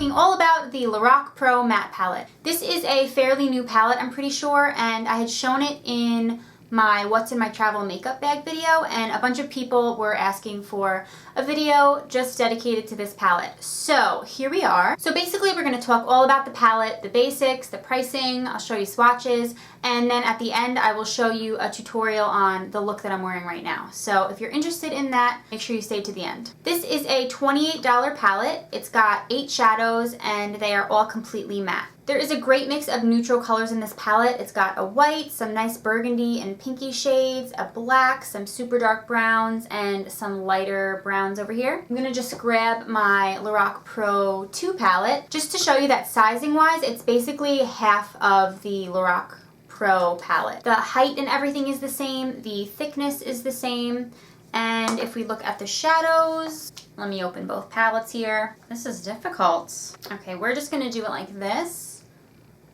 talking all about the Lorac Pro Matte Palette. This is a fairly new palette, I'm pretty sure, and I had shown it in my What's in My Travel Makeup Bag video, and a bunch of people were asking for a video just dedicated to this palette. So here we are. So basically we're going to talk all about the palette, the basics, the pricing, I'll show you swatches, and then at the end I will show you a tutorial on the look that I'm wearing right now. So if you're interested in that, make sure you stay to the end. This is a $28 palette. It's got 8 shadows and they are all completely matte. There is a great mix of neutral colors in this palette. It's got a white, some nice burgundy and pinky shades, a black, some super dark browns, and some lighter browns over here. I'm gonna just grab my Lorac Pro 2 palette just to show you that sizing wise, it's basically half of the Lorac Pro palette. The height and everything is the same, the thickness is the same, and if we look at the shadows, let me open both palettes here. This is difficult. Okay, we're just gonna do it like this.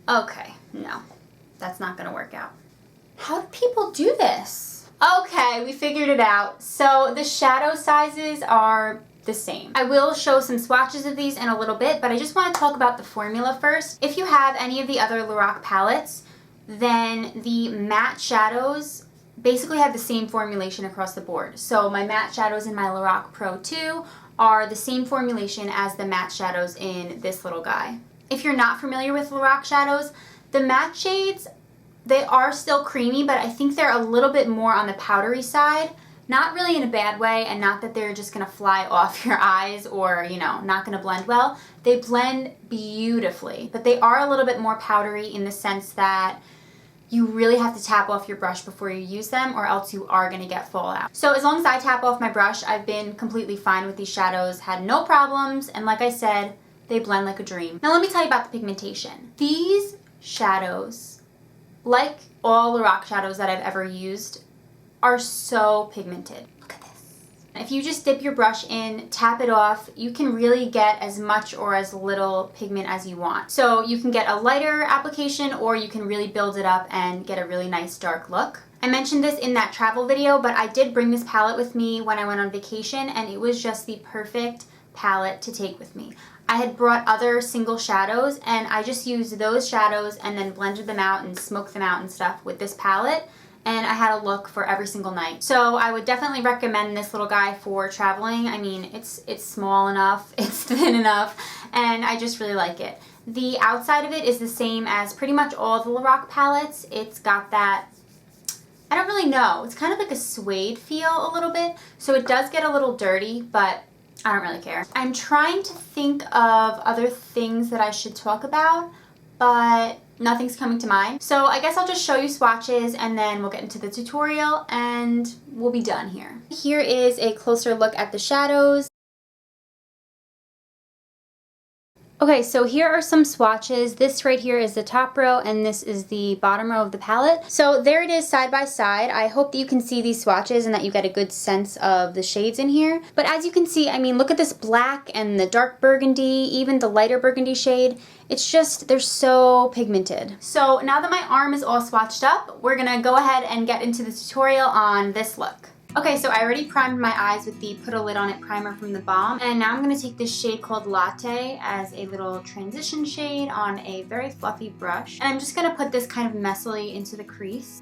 Okay, no, that's not gonna work out. How do people do this? Okay, we figured it out. So the shadow sizes are the same. I will show some swatches of these in a little bit, but I just want to talk about the formula first. If you have any of the other Lorac palettes, then the matte shadows basically have the same formulation across the board. So my matte shadows in my Lorac Pro 2 are the same formulation as the matte shadows in this little guy. If you're not familiar with Lorac shadows, the matte shades, they are still creamy, but I think they're a little bit more on the powdery side. Not really in a bad way, and not that they're just gonna fly off your eyes or, you know, not gonna blend well. They blend beautifully, but they are a little bit more powdery in the sense that you really have to tap off your brush before you use them, or else you are gonna get fallout. So as long as I tap off my brush, I've been completely fine with these shadows, had no problems, and like I said, they blend like a dream. Now let me tell you about the pigmentation. These shadows, like all Lorac shadows that I've ever used, are so pigmented. Look at this. If you just dip your brush in, tap it off, you can really get as much or as little pigment as you want. So you can get a lighter application, or you can really build it up and get a really nice dark look. I mentioned this in that travel video, but I did bring this palette with me when I went on vacation, and it was just the perfect palette to take with me. I had brought other single shadows, and I just used those shadows and then blended them out and smoked them out and stuff with this palette, and I had a look for every single night. So I would definitely recommend this little guy for traveling. I mean, it's small enough, it's thin enough, and I just really like it. The outside of it is the same as pretty much all the Lorac palettes. It's got that, I don't really know, it's kind of like a suede feel a little bit, so it does get a little dirty, but I don't really care. I'm trying to think of other things that I should talk about, but nothing's coming to mind. So I guess I'll just show you swatches and then we'll get into the tutorial and we'll be done here. Here is a closer look at the shadows. Okay, so here are some swatches. This right here is the top row and this is the bottom row of the palette. So there it is side by side. I hope that you can see these swatches and that you get a good sense of the shades in here. But as you can see, I mean, look at this black and the dark burgundy, even the lighter burgundy shade. It's just, they're so pigmented. So now that my arm is all swatched up, we're gonna go ahead and get into the tutorial on this look. Okay, so I already primed my eyes with the Put a Lid on It primer from the Balm, and now I'm going to take this shade called Latte as a little transition shade on a very fluffy brush, and I'm just going to put this kind of messily into the crease.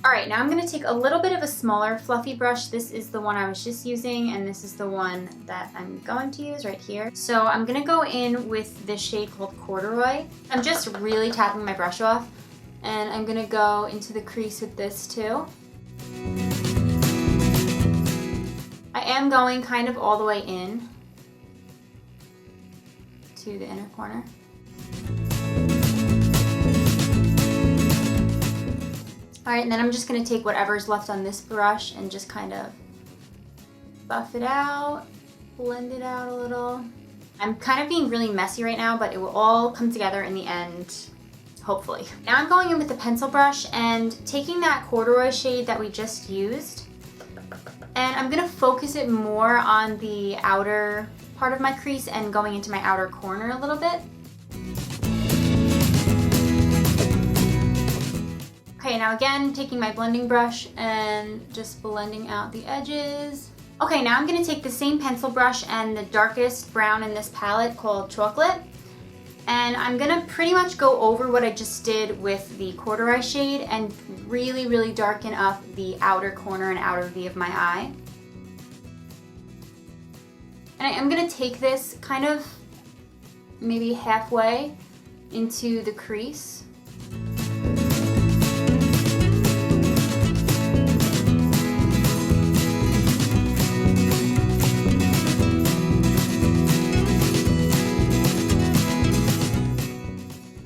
Alright, now I'm going to take a little bit of a smaller fluffy brush. This is the one I was just using, and this is the one that I'm going to use right here. So I'm going to go in with this shade called Corduroy. I'm just really tapping my brush off. And I'm gonna go into the crease with this too. I am going kind of all the way in to the inner corner. Alright, and then I'm just gonna take whatever's left on this brush and just kind of buff it out, blend it out a little. I'm kind of being really messy right now, but it will all come together in the end. Hopefully. Now I'm going in with the pencil brush and taking that corduroy shade that we just used, and I'm gonna focus it more on the outer part of my crease and going into my outer corner a little bit. Okay, now again, taking my blending brush and just blending out the edges. Okay, now I'm going to take the same pencil brush and the darkest brown in this palette called Chocolate, and I'm going to pretty much go over what I just did with the corduroy shade and really, really darken up the outer corner and outer V of my eye. And I am going to take this kind of maybe halfway into the crease.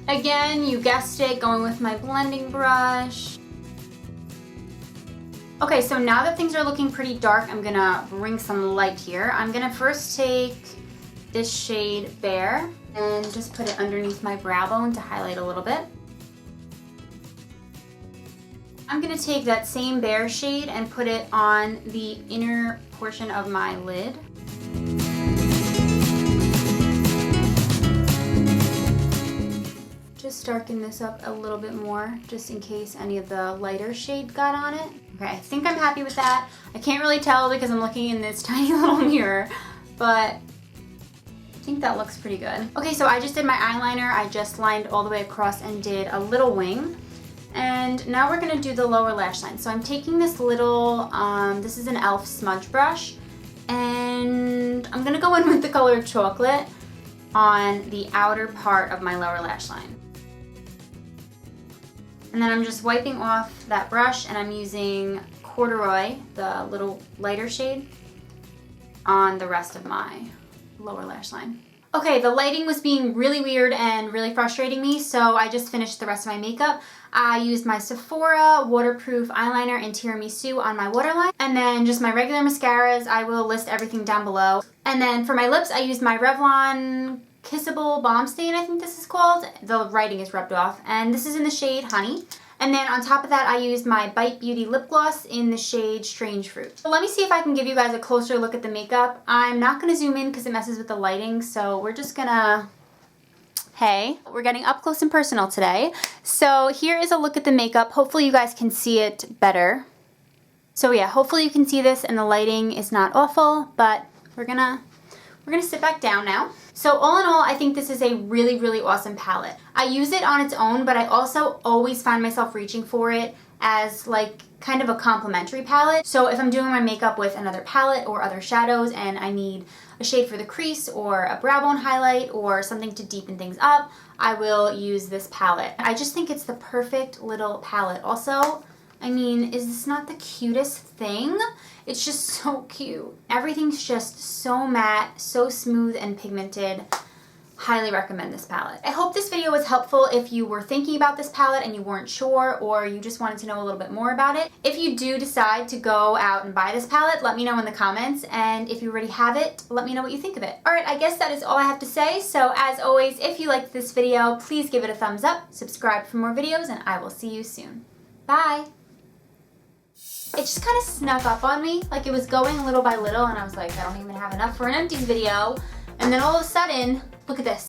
Again, you guessed it, going with my blending brush. Okay, so now that things are looking pretty dark, I'm gonna bring some light here. I'm gonna first take this shade Bare and just put it underneath my brow bone to highlight a little bit. I'm gonna take that same Bare shade and put it on the inner portion of my lid. Just darken this up a little bit more, just in case any of the lighter shade got on it. Okay, I think I'm happy with that. I can't really tell because I'm looking in this tiny little mirror, but I think that looks pretty good. Okay, so I just did my eyeliner. I just lined all the way across and did a little wing. And now we're gonna do the lower lash line. So I'm taking this little, this is an e.l.f. smudge brush, and I'm gonna go in with the color Chocolate on the outer part of my lower lash line. And then I'm just wiping off that brush, and I'm using Corduroy, the little lighter shade, on the rest of my lower lash line. Okay, the lighting was being really weird and really frustrating me, so I just finished the rest of my makeup. I used my Sephora waterproof eyeliner in Tiramisu on my waterline, and then just my regular mascaras. I will list everything down below. And then for my lips, I used my Revlon Kissable Balm Stain, I think this is called. The writing is rubbed off. And this is in the shade Honey. And then on top of that, I used my Bite Beauty lip gloss in the shade Strangefruit. So let me see if I can give you guys a closer look at the makeup. I'm not going to zoom in because it messes with the lighting, so we're just gonna... Hey, we're getting up close and personal today. So here is a look at the makeup. Hopefully you guys can see it better. So yeah, hopefully you can see this and the lighting is not awful, but we're gonna sit back down now. So all in all, I think this is a really, really awesome palette. I use it on its own, but I also always find myself reaching for it as like kind of a complementary palette. So if I'm doing my makeup with another palette or other shadows and I need a shade for the crease or a brow bone highlight or something to deepen things up, I will use this palette. I just think it's the perfect little palette. Also, I mean, is this not the cutest thing? It's just so cute. Everything's just so matte, so smooth and pigmented. Highly recommend this palette. I hope this video was helpful if you were thinking about this palette and you weren't sure, or you just wanted to know a little bit more about it. If you do decide to go out and buy this palette, let me know in the comments, and if you already have it, let me know what you think of it. Alright, I guess that is all I have to say, so as always, if you liked this video, please give it a thumbs up, subscribe for more videos, and I will see you soon. Bye! It just kind of snuck up on me, like it was going little by little, and I was like, I don't even have enough for an empties video, and then all of a sudden, look at this.